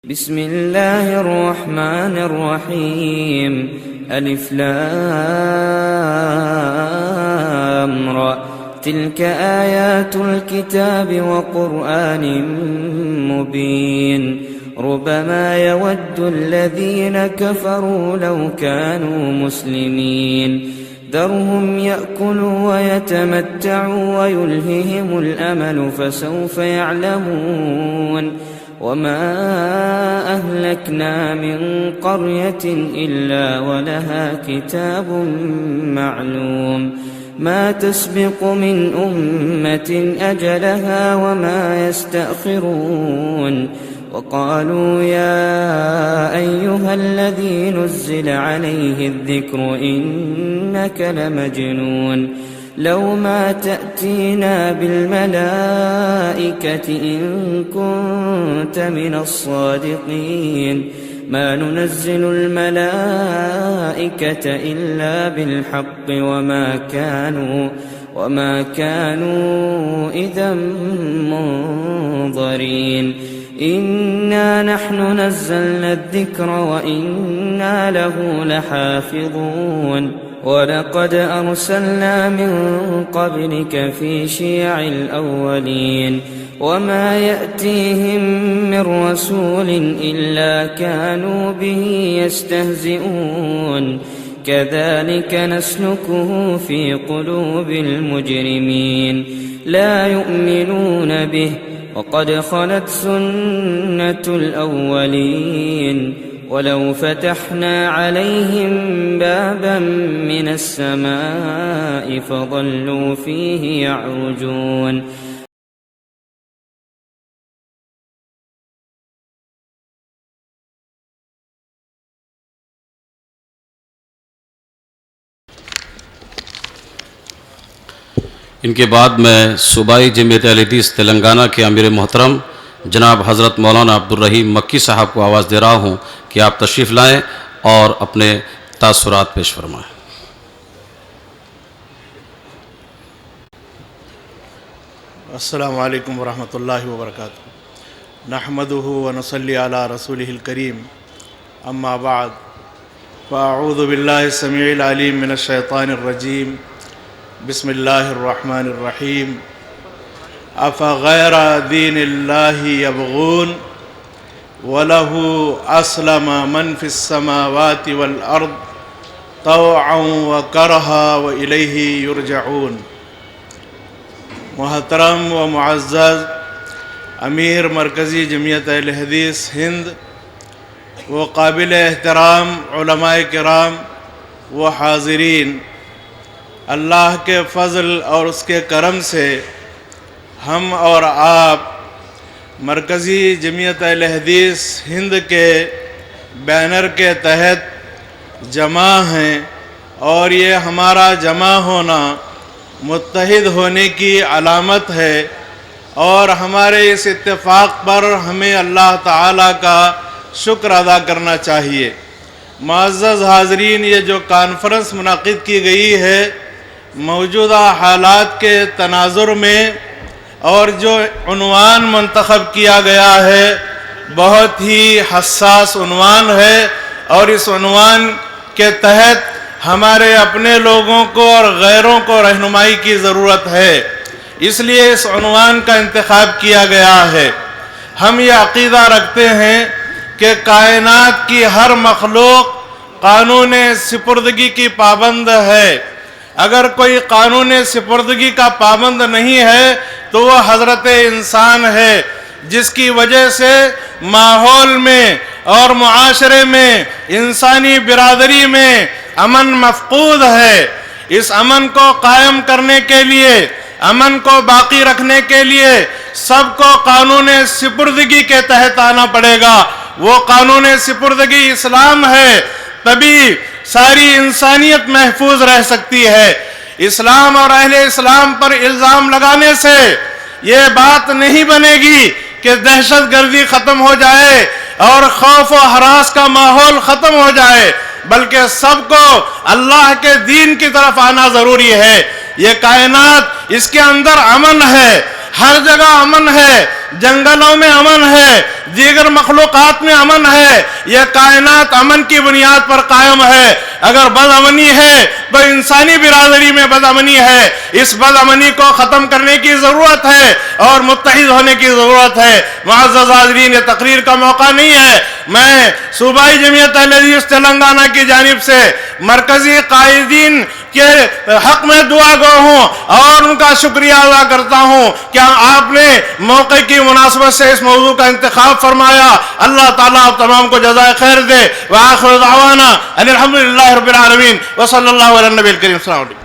بسم الله الرحمن الرحيم ألف لام را تلك آيات الكتاب وقرآن مبين ربما يود الذين كفروا لو كانوا مسلمين ذرهم يأكلوا ويتمتعوا ويلههم الأمل فسوف يعلمون وما أهلكنا من قرية إلا ولها كتاب معلوم ما تسبق من أمة أجلها وما يستأخرون وقالوا يا أيها الذي نزل عليه الذكر إنك لمجنون لو ما تأتينا بالملائكة إن كنت من الصادقين ما ننزل الملائكة إلا بالحق وما كانوا إذا منظرين إنا نحن نزلنا الذكر وإنا له لحافظون ولقد أرسلنا من قبلك في شيع الأولين وما يأتيهم من رسول إلا كانوا به يستهزئون كذلك نسلكه في قلوب المجرمين لا يؤمنون به وقد خلت سنة الأولين ولو فتحنا عليهم بابا من السماء فظلوا فيه يعرجون ان کے بعد میں صوبائی جمعیت اہل حدیث تلنگانہ کے امیر محترم جناب حضرت مولانا عبدالرحیم مکی صاحب کو آواز دے رہا ہوں کہ آپ تشریف لائیں اور اپنے تاثرات پیش فرمائیں۔ السلام علیکم ورحمۃ اللہ وبرکاتہ۔ نحمدہ ونصلی علی رسولہ الکریم، اما بعد فاعوذ باللہ السمیع العلیم من الشیطان الرجیم، بسم اللہ الرحمن الرحیم۔ افغیر دین اللہ یبغون وَلَهُ أَسْلَمَ مَنْ فِي السَّمَاوَاتِ وَالْأَرْضِ طَوْعًا وَكَرْهًا وَإِلَيْهِ يُرْجَعُونَ۔ محترم و معزز امیر مرکزی جمعیت اہل حدیث ہند و قابل احترام علماء کرام و حاضرین، اللہ کے فضل اور اس کے کرم سے ہم اور آپ مرکزی جمعیت اہل حدیث ہند کے بینر کے تحت جمع ہیں، اور یہ ہمارا جمع ہونا متحد ہونے کی علامت ہے، اور ہمارے اس اتفاق پر ہمیں اللہ تعالیٰ کا شکر ادا کرنا چاہیے۔ معزز حاضرین، یہ جو کانفرنس منعقد کی گئی ہے موجودہ حالات کے تناظر میں، اور جو عنوان منتخب کیا گیا ہے بہت ہی حساس عنوان ہے، اور اس عنوان کے تحت ہمارے اپنے لوگوں کو اور غیروں کو رہنمائی کی ضرورت ہے، اس لیے اس عنوان کا انتخاب کیا گیا ہے۔ ہم یہ عقیدہ رکھتے ہیں کہ کائنات کی ہر مخلوق قانون سپردگی کی پابند ہے۔ اگر کوئی قانون سپردگی کا پابند نہیں ہے تو وہ حضرت انسان ہے، جس کی وجہ سے ماحول میں اور معاشرے میں، انسانی برادری میں امن مفقود ہے۔ اس امن کو قائم کرنے کے لیے، امن کو باقی رکھنے کے لیے سب کو قانون سپردگی کے تحت آنا پڑے گا۔ وہ قانون سپردگی اسلام ہے، تبھی ساری انسانیت محفوظ رہ سکتی ہے۔ اسلام اور اہل اسلام پر الزام لگانے سے یہ بات نہیں بنے گی کہ دہشت گردی ختم ہو جائے اور خوف و ہراس کا ماحول ختم ہو جائے، بلکہ سب کو اللہ کے دین کی طرف آنا ضروری ہے۔ یہ کائنات، اس کے اندر امن ہے، ہر جگہ امن ہے۔ جنگلوں میں امن ہے، دیگر مخلوقات میں امن ہے، یہ کائنات امن کی بنیاد پر قائم ہے۔ اگر بدامنی ہے تو انسانی برادری میں بدامنی ہے، اس بدامنی کو ختم کرنے کی ضرورت ہے اور متحد ہونے کی ضرورت ہے۔ معزز حاضرین، یہ تقریر کا موقع نہیں ہے، میں صوبائی جمعیت اہل حدیث تلنگانہ کی جانب سے مرکزی قائدین کے حق میں دعا گو ہوں اور ان کا شکریہ ادا کرتا ہوں کہ آپ نے موقع کی مناسبت سے اس موضوع کا انتخاب فرمایا۔ اللہ تعالیٰ آپ تمام کو جزائے خیر دے۔ وآخر دعوانا ان الحمدللہ رب العالمین وصلی اللہ علی النبی الکریم۔ السلام علیکم۔